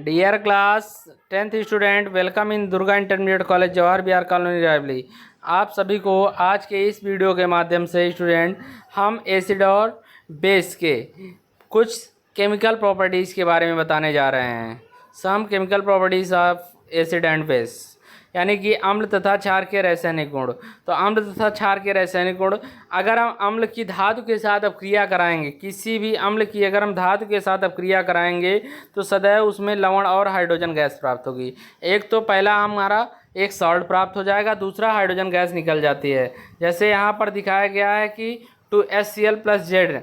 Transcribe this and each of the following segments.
Dear class 10th student, welcome in Durga intermediate college Jawahar Bihar colony Raebareli. आप सभी को आज के इस वीडियो के माध्यम से स्टूडेंट हम एसिड और बेस के कुछ केमिकल प्रॉपर्टीज़ के बारे में बताने जा रहे हैं। Some chemical properties of acid and base, यानी कि अम्ल तथा क्षार के रासायनिक गुण। तो अम्ल तथा क्षार के रासायनिक गुण, अगर हम अम्ल की धातु के साथ अपक्रिया कराएंगे, किसी भी अम्ल की अगर हम धातु के साथ अपक्रिया कराएंगे तो सदैव उसमें लवण और हाइड्रोजन गैस प्राप्त होगी। एक तो पहला हमारा एक सॉल्ट प्राप्त हो जाएगा, दूसरा हाइड्रोजन गैस निकल जाती है। जैसे यहाँ पर दिखाया गया है कि 2HCl प्लस Zn।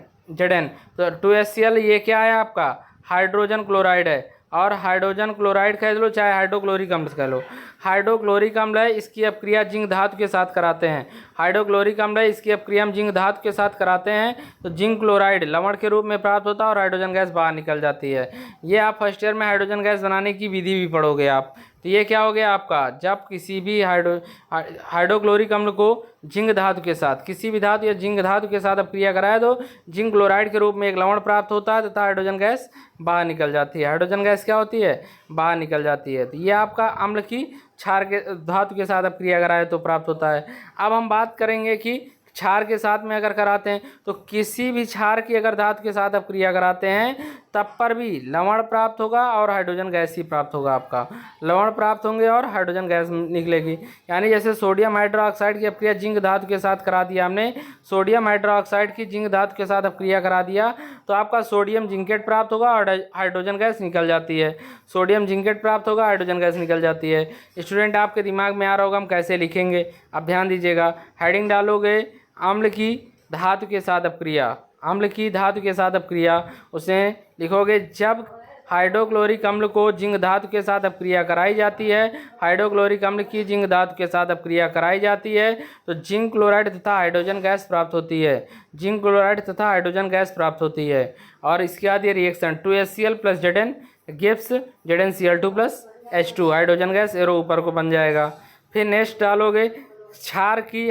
तो 2HCl ये क्या है, आपका हाइड्रोजन क्लोराइड है, और हाइड्रोजन क्लोराइड कह लो चाहे हाइड्रोक्लोरिक अम्ल कह लो। हाइड्रोक्लोरिक अम्ल है, इसकी अपक्रिया जिंक धातु के साथ कराते हैं। हाइड्रोक्लोरिक अम्ल है, इसकी अपक्रिया हम जिंक धातु के साथ कराते हैं तो जिंक क्लोराइड लवण के रूप में प्राप्त होता है और हाइड्रोजन गैस बाहर निकल जाती है। ये आप फर्स्ट ईयर में हाइड्रोजन गैस बनाने की विधि भी पढ़ोगे आप। तो ये क्या हो गया आपका, जब किसी भी हाइड्रोक्लोरिक अम्ल को जिंक धातु के साथ, किसी भी धातु या जिंक धातु के साथ अपक्रिया कराए तो जिंक क्लोराइड के रूप में एक लवण प्राप्त होता है तथा हाइड्रोजन गैस बाहर निकल जाती है। हाइड्रोजन गैस क्या होती है, बाहर निकल जाती है। तो ये आपका अम्ल की क्षार के धातु के साथ अपक्रिया कराए तो प्राप्त होता है। अब हम बात करेंगे कि क्षार के साथ में अगर कराते हैं तो किसी भी क्षार की अगर धातु के साथ अपक्रिया कराते हैं तब पर भी लवण प्राप्त होगा और हाइड्रोजन गैस ही प्राप्त होगा। आपका लवण प्राप्त होंगे और हाइड्रोजन गैस निकलेगी। यानी जैसे सोडियम हाइड्रोक्साइड की अपक्रिया जिंक धातु के साथ करा दिया हमने, सोडियम हाइड्रोक्साइड की जिंक धातु के साथ अपक्रिया करा दिया तो आपका सोडियम जिंकेट प्राप्त होगा और हाइड्रोजन गैस निकल जाती है। सोडियम जिंकेट प्राप्त होगा, हाइड्रोजन गैस निकल जाती है। स्टूडेंट, आपके दिमाग में आ रहा होगा हम कैसे लिखेंगे, अब ध्यान दीजिएगा। हेडिंग डालोगे अम्ल की धातु के साथ अपक्रिया, अम्ल की धातु के साथ अपक्रिया, उसे लिखोगे जब हाइड्रोक्लोरिक अम्ल को जिंक धातु के साथ अपक्रिया कराई जाती है, हाइड्रोक्लोरिक अम्ल की जिंक धातु के साथ अपक्रिया कराई जाती है तो जिंक क्लोराइड तथा हाइड्रोजन गैस प्राप्त होती है। जिंक क्लोराइड तथा हाइड्रोजन गैस प्राप्त होती है। और इसके बाद ये reaction 2HCl plus Zn gives ZnCl2 plus H2, hydrogen gas arrow ऊपर को बन जाएगा। फिर नेक्स्ट डालोगे क्षार की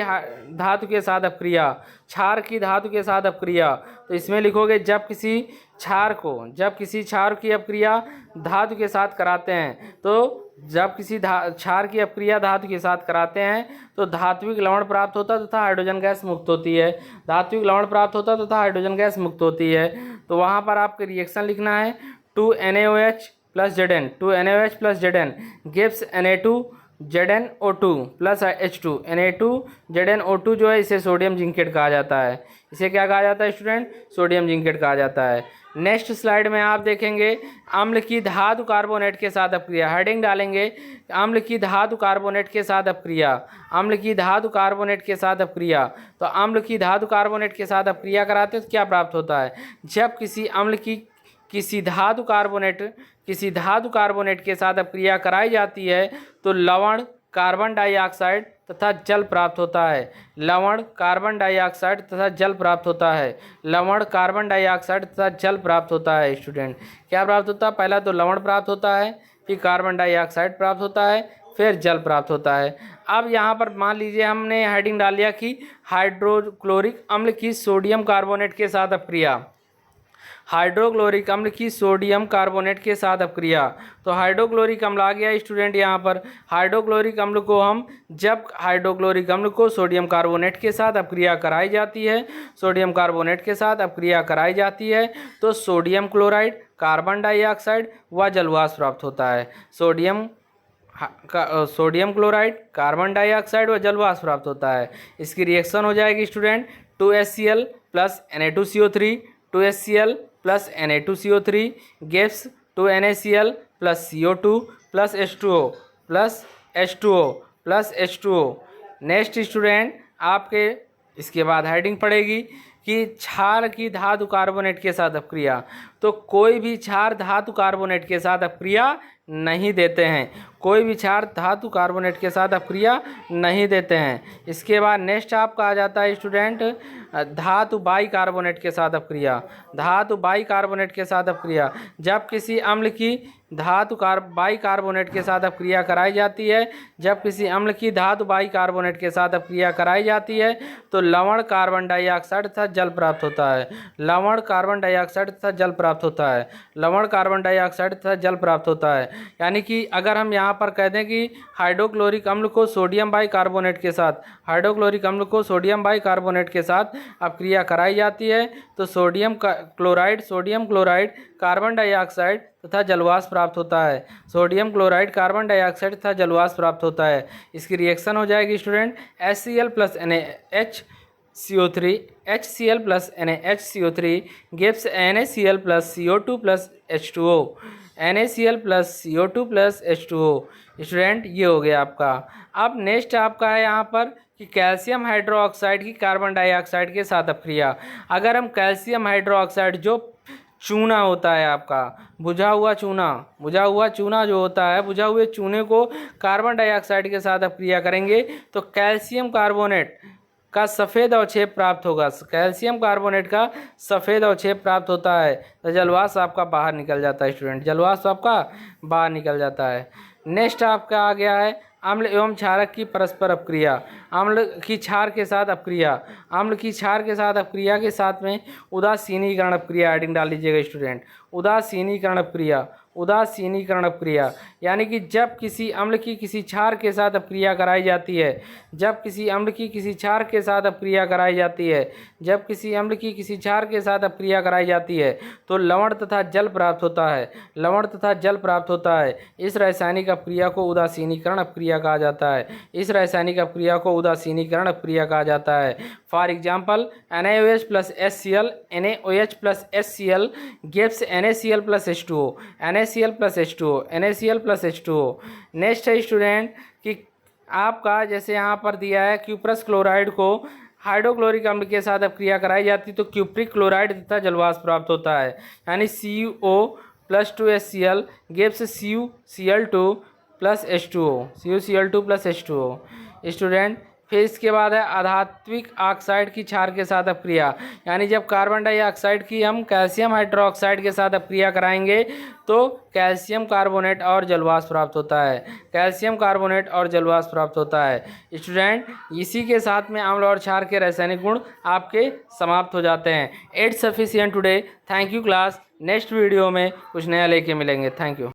धातु के साथ अपक्रिया, क्षार की धातु के साथ अपक्रिया, तो इसमें लिखोगे जब किसी क्षार की अपक्रिया धातु के साथ कराते हैं तो जब किसी क्षार की अपक्रिया धातु के साथ कराते हैं तो धात्विक लवण प्राप्त होता तथा हाइड्रोजन गैस मुक्त होती है। धात्विक लवण प्राप्त होता तथा हाइड्रोजन गैस मुक्त होती है। तो वहाँ पर आपके रिएक्शन लिखना है 2NaOH plus Zn, 2NaOH plus Zn gives Na2 ZnO2 plus H2। Na2 ZnO2 जो है इसे सोडियम जिंकेट कहा जाता है। इसे क्या कहा जाता है स्टूडेंट, सोडियम जिंकेट कहा जाता है। नेक्स्ट स्लाइड में आप देखेंगे अम्ल की धातु कार्बोनेट के साथ अपक्रिया। हेडिंग डालेंगे अम्ल की धातु कार्बोनेट के साथ अपक्रिया, अम्ल की धातु कार्बोनेट के साथ अपक्रिया। तो अम्ल की धातु कार्बोनेट के साथ अपक्रिया कराते तो क्या प्राप्त होता है, जब किसी अम्ल की किसी धातु कार्बोनेट के साथ अपक्रिया कराई जाती है तो लवण कार्बन डाइऑक्साइड तथा जल प्राप्त होता है। लवण कार्बन डाइऑक्साइड तथा जल प्राप्त होता है। लवण कार्बन डाइऑक्साइड तथा जल प्राप्त होता है। स्टूडेंट, क्या प्राप्त होता है, पहला तो लवण प्राप्त होता है, फिर कार्बन डाइऑक्साइड प्राप्त होता है, फिर जल प्राप्त होता है। अब यहाँ पर मान लीजिए हमने हेडिंग डाल दिया कि हाइड्रोक्लोरिक अम्ल की सोडियम कार्बोनेट के साथ अपक्रिया, हाइड्रोक्लोरिक अम्ल की सोडियम कार्बोनेट के साथ अपक्रिया। तो हाइड्रोक्लोरिक अम्ल आ गया स्टूडेंट यहाँ पर। हाइड्रोक्लोरिक अम्ल को हम जब हाइड्रोक्लोरिक अम्ल को सोडियम कार्बोनेट के साथ अपक्रिया कराई जाती है, सोडियम कार्बोनेट के साथ अपक्रिया कराई जाती है तो सोडियम क्लोराइड, कार्बन डाइऑक्साइड व जलवाष्प प्राप्त होता है। सोडियम क्लोराइड, कार्बन डाइऑक्साइड व जलवाष्प प्राप्त होता है। इसकी रिएक्शन हो जाएगी student 2HCl plus Na2CO3, 2HCl plus Na2CO3 gives 2NaCl plus CO2 plus H2O plus H2O plus H2O। Next student, आपके इसके बाद हेडिंग पड़ेगी कि क्षार की धातु कार्बोनेट के साथ अपक्रिया। तो कोई भी क्षार धातु कार्बोनेट के साथ अपक्रिया नहीं देते हैं। कोई भी क्षार धातु कार्बोनेट के साथ अपक्रिया नहीं देते हैं। इसके बाद नेक्स्ट आपका आ जाता है स्टूडेंट धातु बाई कार्बोनेट के साथ अपक्रिया। धातु बाई कार्बोनेट के साथ अपक्रिया, जब किसी अम्ल की बाई कार्बोनेट के साथ अपक्रिया कराई जाती है, जब किसी अम्ल की धातु बाई कार्बोनेट के साथ अपक्रिया कराई जाती है तो लवण कार्बन डाइऑक्साइड तथा जल प्राप्त होता है। लवण कार्बन डाइऑक्साइड तथा जल प्राप्त होता है। लवण कार्बन डाइऑक्साइड तथा जल प्राप्त होता है। यानी कि अगर हम यहाँ पर कह दें कि हाइड्रोक्लोरिक अम्ल को सोडियम बाई कार्बोनेट के साथ हाइड्रोक्लोरिक अम्ल को सोडियम बाई कार्बोनेट के साथ अपक्रिया कराई जाती है तो सोडियम क्लोराइड कार्बन डाइऑक्साइड तथा जलवाष्प प्राप्त होता है। सोडियम क्लोराइड कार्बन डाइऑक्साइड तथा जलवाष्प प्राप्त होता है। इसकी रिएक्शन हो जाएगी student HCl plus NaHCO3 HCl plus NaHCO3 gives NaCl plus CO2 plus H2O। NaCl plus CO2 plus H2O student ये हो गया आपका। अब नेक्स्ट आपका है यहाँ पर कि कैल्शियम हाइड्रोक्साइड की कार्बन डाइऑक्साइड के साथ अपक्रिया। अगर हम कैल्शियम हाइड्रोक्साइड जो चूना होता है आपका बुझा हुआ चूना जो होता है, बुझा हुए चूने को कार्बन डाइऑक्साइड के साथ अपक्रिया करेंगे तो कैल्शियम कार्बोनेट का सफ़ेद अवक्षेप प्राप्त होगा। कैल्शियम कार्बोनेट का सफ़ेद अवक्षेप प्राप्त होता है तो जलवाष्प आपका बाहर निकल जाता है स्टूडेंट, जलवाष्प आपका बाहर निकल जाता है। नेक्स्ट आपका आ गया है अम्ल एवं क्षारक की परस्पर अपक्रिया। अम्ल की क्षार के साथ अपक्रिया, अम्ल की क्षार के साथ अपक्रिया के साथ में उदासीनीकरण अपक्रिया एडिंग डाल लीजिएगा स्टूडेंट। उदासीनीकरण अपक्रिया यानी कि जब किसी अम्ल की किसी क्षार के साथ अपक्रिया कराई जाती है, जब किसी अम्ल की किसी क्षार के साथ अपक्रिया कराई जाती है, जब किसी अम्ल की किसी क्षार के साथ अपक्रिया कराई जाती है तो लवण तथा जल प्राप्त होता है। लवण तथा जल प्राप्त होता है। इस रासायनिक अपक्रिया को उदासीनीकरण अपक्रिया कहा जाता है। इस रासायनिक अपक्रिया को उदासीनीकरण अपक्रिया कहा जाता है। For example NaOH plus HCl NaOH plus HCl gives NaCl plus H2O NaCl plus H2O NaCl plus H2O। Next है स्टूडेंट कि आपका जैसे यहाँ पर दिया है क्यूप्रस क्लोराइड को हाइड्रोक्लोरिक अम्ल के साथ अपक्रिया कराई जाती तो क्यूप्रिक क्लोराइड तथा जलवाष्प प्राप्त होता है। यानी CO plus 2HCl gives CuCl2 plus CuCl2 plus H2O student. फिर इसके बाद है अधात्विक ऑक्साइड की क्षार के साथ अपक्रिया। यानी जब कार्बन डाइऑक्साइड की हम कैल्शियम हाइड्रोक्साइड के साथ अपक्रिया कराएंगे तो कैल्शियम कार्बोनेट और जलवाष्प प्राप्त होता है। कैल्शियम कार्बोनेट और जलवाष्प प्राप्त होता है स्टूडेंट। इसी के साथ में अम्ल और क्षार के रासायनिक गुण आपके समाप्त हो जाते हैं। It's sufficient today. Thank you class. Next video में कुछ नया लेके मिलेंगे। Thank you.